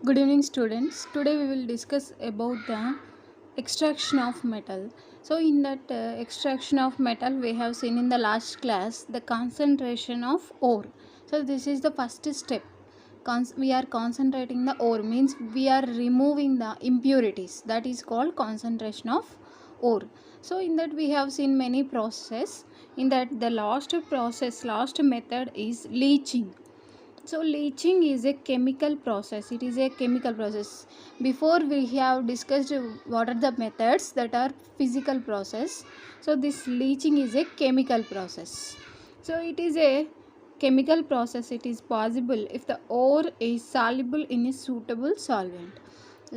Good evening, students. Today we will discuss about the extraction of metal. So, in that extraction of metal, we have seen in the last class the concentration of ore. So, this is the first step. We are concentrating the ore, means we are removing the impurities. That is called concentration of ore. So, in that we have seen many processes. In that, the last method is leaching. So leaching is a chemical process. It is a chemical process. Before we have discussed what are the methods that are physical process. So this leaching is a chemical process. So it is a chemical process. It is possible if the ore is soluble in a suitable solvent.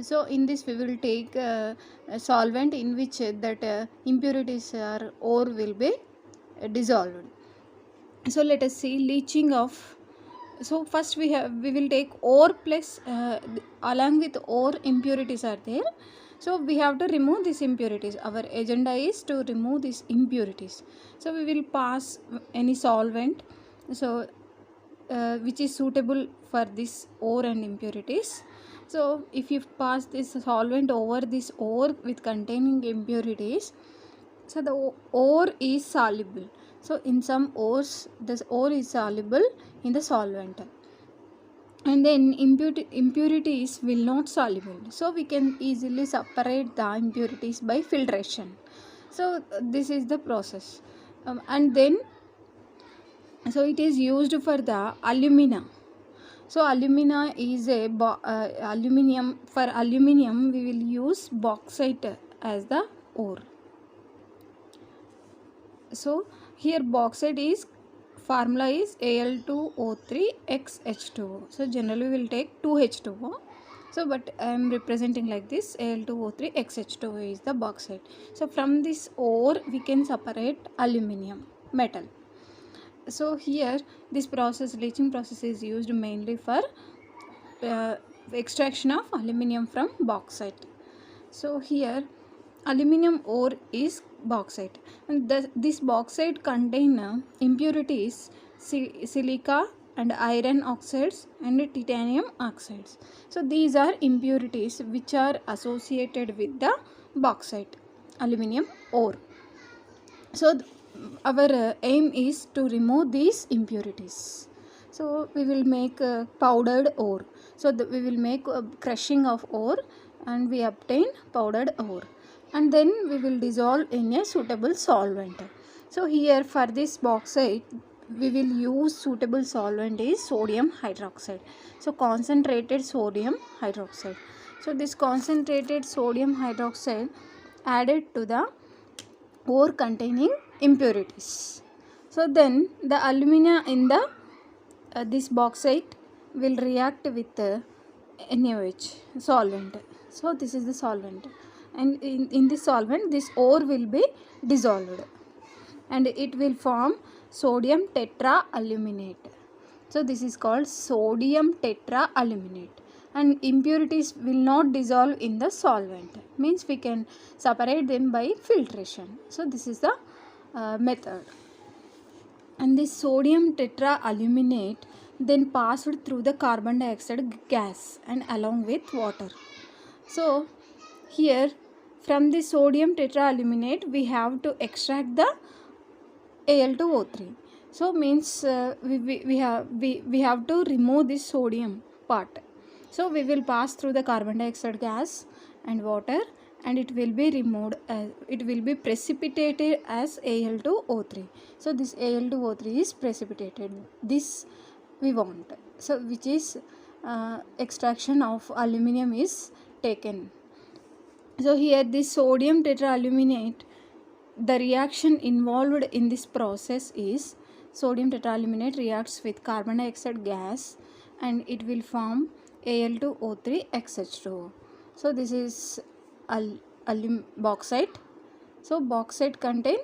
So in this we will take a solvent in which that impurities or ore will be dissolved. So let us see leaching of. So first we will take ore plus along with ore impurities are there. So we have to remove these impurities. Our agenda is to remove these impurities. So we will pass any solvent, so which is suitable for this ore and impurities. So if you pass this solvent over this ore with containing impurities, so the ore is soluble. So in some ores this ore is soluble in the solvent, and then impurities will not soluble, so we can easily separate the impurities by filtration. So this is the process. And then so it is used for the alumina. So alumina is a aluminium. For aluminium we will use bauxite as the ore. So here bauxite is formula is Al2O3XH2O. So generally we will take 2H2O. So but I am representing like this, Al2O3XH2O is the bauxite. So from this ore we can separate aluminium metal. So here this process, leaching process, is used mainly for uh, extraction of aluminium from bauxite. So here aluminium ore is bauxite, and this bauxite contain impurities silica and iron oxides and titanium oxides. So these are impurities which are associated with the bauxite aluminium ore. So our aim is to remove these impurities. So we will make powdered ore. So we will make crushing of ore and we obtain powdered ore, and then we will dissolve in a suitable solvent. So here for this bauxite we will use suitable solvent is sodium hydroxide. So concentrated sodium hydroxide. So this concentrated sodium hydroxide added to the ore containing impurities. So then the alumina in the this bauxite will react with NaOH solvent. So this is the solvent, and in this solvent this ore will be dissolved and it will form sodium tetraaluminate. So this is called sodium tetraaluminate, and impurities will not dissolve in the solvent, means we can separate them by filtration. So this is the method. And this sodium tetraaluminate then passed through the carbon dioxide gas and along with water. So here from the sodium tetraaluminate we have to extract the Al2O3. So means we have to remove this sodium part. So we will pass through the carbon dioxide gas and water, and it will be removed it will be precipitated as Al2O3. So this Al2O3 is precipitated. This we want. So which is extraction of aluminium is taken. So here this sodium tetraaluminate, the reaction involved in this process is sodium tetraaluminate reacts with carbon dioxide gas and it will form Al2O3XH2O. So this is bauxite. So bauxite contain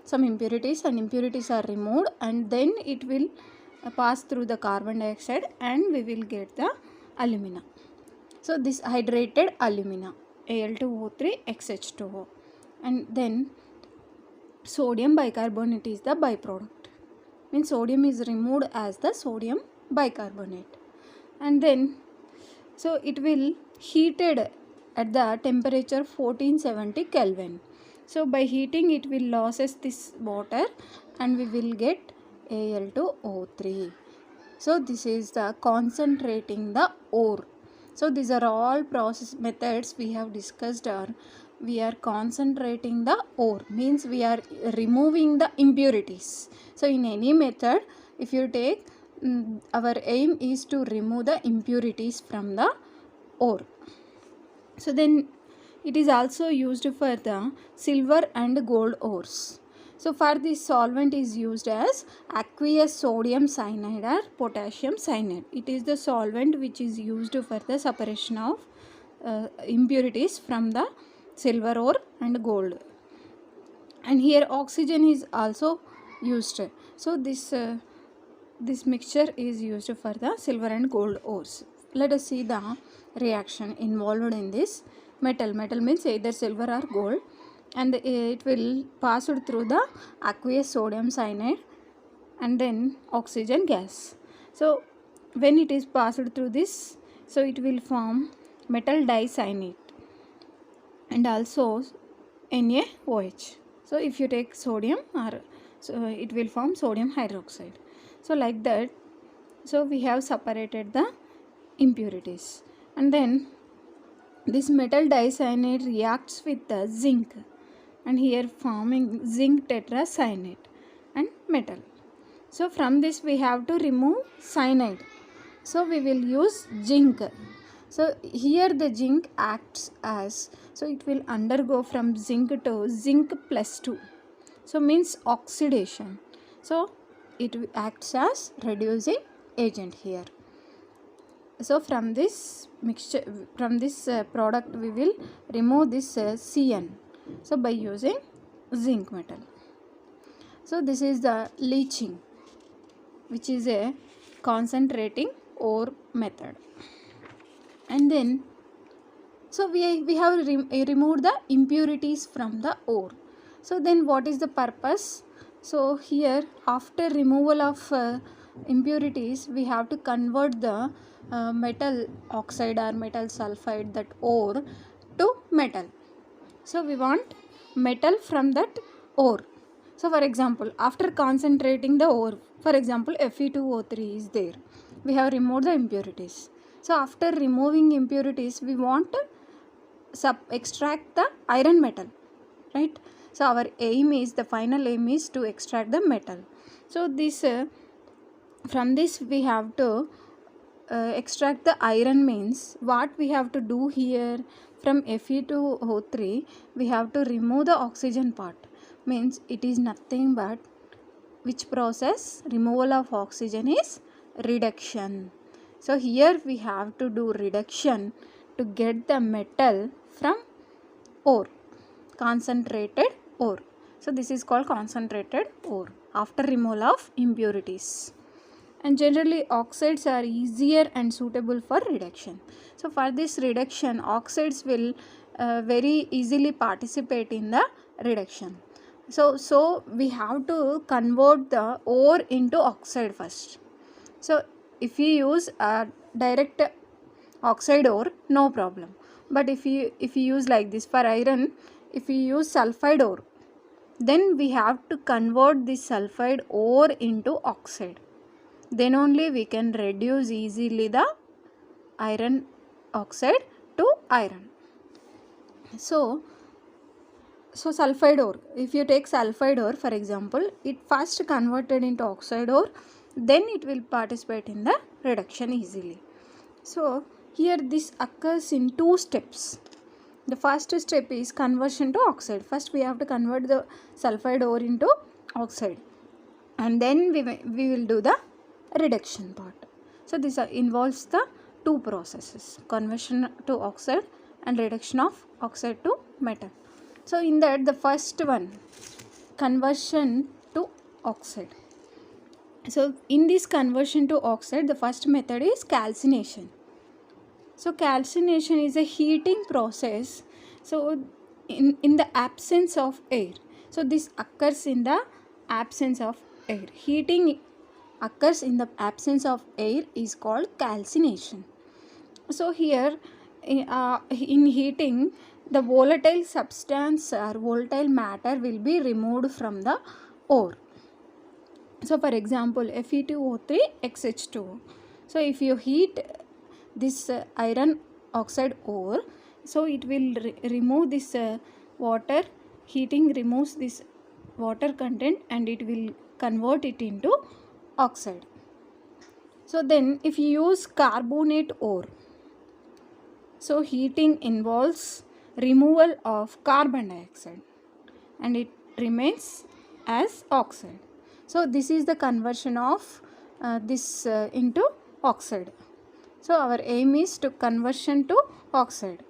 some impurities, and impurities are removed, and then it will pass through the carbon dioxide and we will get the alumina. So this hydrated alumina Al2O3XH2O, and then sodium bicarbonate is the byproduct, means sodium is removed as the sodium bicarbonate, and then So it will heated at the temperature 1470 Kelvin. So by heating it will loses this water and we will get Al2O3. So this is the concentrating the ore. So these are all process methods we have discussed, or we are concentrating the ore, means we are removing the impurities. So in any method, if you take, our aim is to remove the impurities from the ore. So then it is also used for the silver and gold ores. So for this solvent is used as aqueous sodium cyanide or potassium cyanide. It is the solvent which is used for the separation of impurities from the silver ore and gold. And here oxygen is also used. So this mixture is used for the silver and gold ores. Let us see the reaction involved in this metal. Metal means either silver or gold, and it will pass through the aqueous sodium cyanide and then oxygen gas. So when it is passed through this, so it will form metal dicyanide and also NaOH. So if you take sodium, or so it will form sodium hydroxide. So like that, so we have separated the impurities, and then this metal dicyanide reacts with the zinc, and here forming zinc tetracyanide and metal. So from this we have to remove cyanide, so we will use zinc. So here the zinc acts as, so it will undergo from zinc to zinc plus 2, so means oxidation. So it acts as reducing agent here. So from this mixture, from this product we will remove this Cn, so by using zinc metal. So this is the leaching, which is a concentrating ore method. And then so we have removed the impurities from the ore. So then what is the purpose? So here after removal of impurities, we have to convert the metal oxide or metal sulfide, that ore, to metal. So we want metal from that ore. So for example, after concentrating the ore, for example Fe2O3 is there, we have removed the impurities. So after removing impurities, we want to extract the iron metal, right? So our aim is, the final aim is to extract the metal. So this from this we have to extract the iron, means what we have to do here, from Fe2O3 we have to remove the oxygen part, means it is nothing but which process? Removal of oxygen is reduction. So here we have to do reduction to get the metal from ore, concentrated ore. So this is called concentrated ore after removal of impurities. And generally oxides are easier and suitable for reduction. So for this reduction, oxides will very easily participate in the reduction. So we have to convert the ore into oxide first. So if you use a direct oxide ore, no problem. But if you use like this for iron, if you use sulfide ore, then we have to convert this sulfide ore into oxide. Then only we can reduce easily the iron oxide to iron. So sulfide ore, if you take sulfide ore for example, it first converted into oxide ore, then it will participate in the reduction easily. So here this occurs in 2 steps. The first step is conversion to oxide. First we have to convert the sulfide ore into oxide, and then we will do the reduction part. So this involves the 2 processes, conversion to oxide and reduction of oxide to metal. So in that, the first one, conversion to oxide. So in this conversion to oxide, the first method is calcination. So calcination is a heating process, so in the absence of air. So this occurs in the absence of air. Heating occurs in the absence of air is called calcination. So here in heating, the volatile substance or volatile matter will be removed from the ore. So for example, Fe2O3 XH2. So if you heat this iron oxide ore, so it will remove this water. Heating removes this water content and it will convert it into oxide. So then if you use carbonate ore, so heating involves removal of carbon dioxide and it remains as oxide. So this is the conversion of this into oxide. So our aim is to conversion to oxide.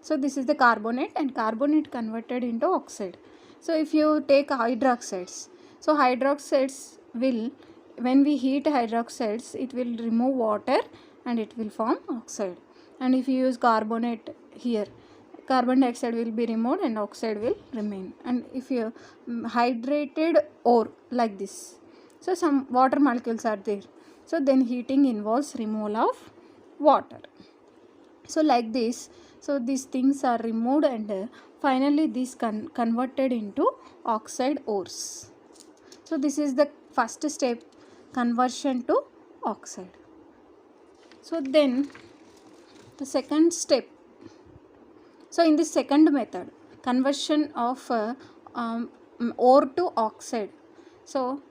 So this is the carbonate and carbonate converted into oxide. So if you take hydroxides, so hydroxides will, when we heat hydroxides, it will remove water and it will form oxide. And if you use carbonate here, carbon dioxide will be removed and oxide will remain. And if you hydrated ore like this, so some water molecules are there, so then heating involves removal of water. So like this, so these things are removed and finally this converted into oxide ores. So this is the first step, conversion to oxide. So then the second step, so in the second method, conversion of ore to oxide, so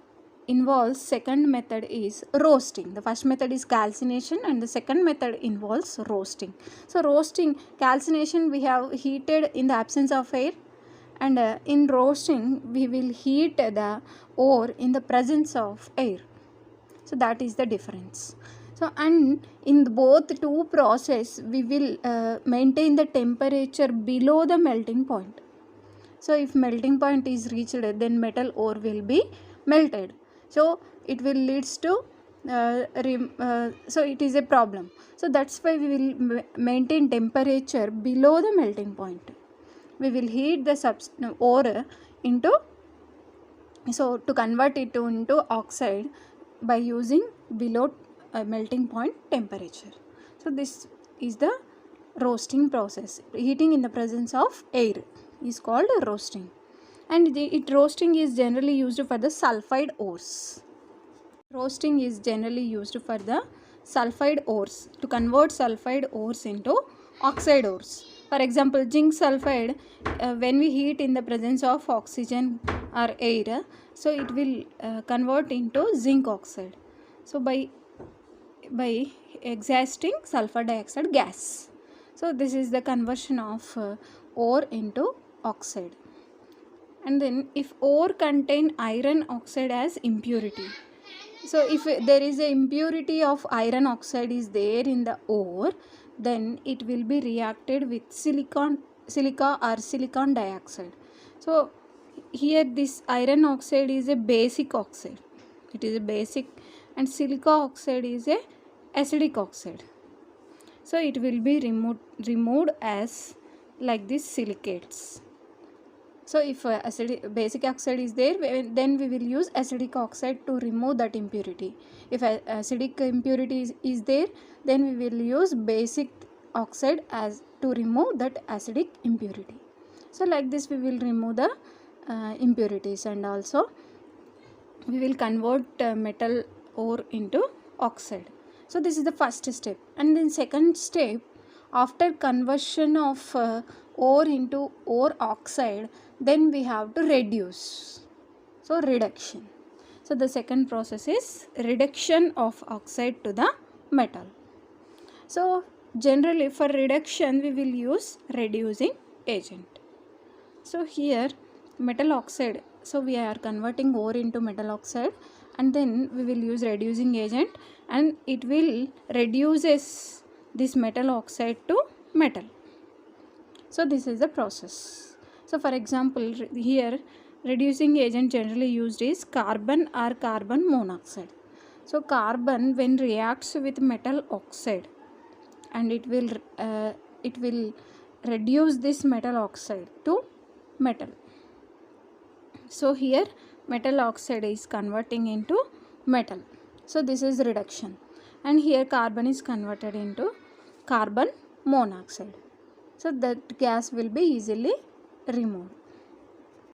involves, second method is roasting. The first method is calcination and the second method involves roasting. So roasting, calcination we have heated in the absence of air, and in roasting we will heat the ore in the presence of air. So that is the difference. So and in both two process we will maintain the temperature below the melting point. So if melting point is reached, then metal ore will be melted. So it will leads to so it is a problem. So that's why we will maintain temperature below the melting point. We will heat the ore into, so to convert it into oxide by using below melting point temperature. So this is the roasting process. Heating in the presence of air is called roasting, and roasting is generally used for the sulfide ores. Roasting is generally used for the sulfide ores, to convert sulfide ores into oxide ores. For example, zinc sulfide, when we heat in the presence of oxygen or air, so it will convert into zinc oxide. So by exhausting sulfur dioxide gas. So this is the conversion of ore into oxide. And then if ore contain iron oxide as impurity, so if there is a impurity of iron oxide is there in the ore, then it will be reacted with silica or silicon dioxide. So here this iron oxide is a basic oxide, it is a basic, and silica oxide is a acidic oxide. So it will be removed as like this silicates. So if basic oxide is there, then we will use acidic oxide to remove that impurity. If acidic impurity is there, then we will use basic oxide as to remove that acidic impurity. So like this we will remove the impurities, and also we will convert metal ore into oxide. So this is the first step. And then second step, after conversion of ore into ore oxide, then we have to reduce. So reduction. So the second process is reduction of oxide to the metal. So generally for reduction we will use reducing agent. So here metal oxide, so we are converting ore into metal oxide, and then we will use reducing agent, and it will reduces this metal oxide to metal. So this is the process. So for example, here reducing agent generally used is carbon or carbon monoxide. So carbon when reacts with metal oxide, and it will reduce this metal oxide to metal. So here metal oxide is converting into metal. So this is reduction, and here carbon is converted into carbon monoxide. So that gas will be easily removed.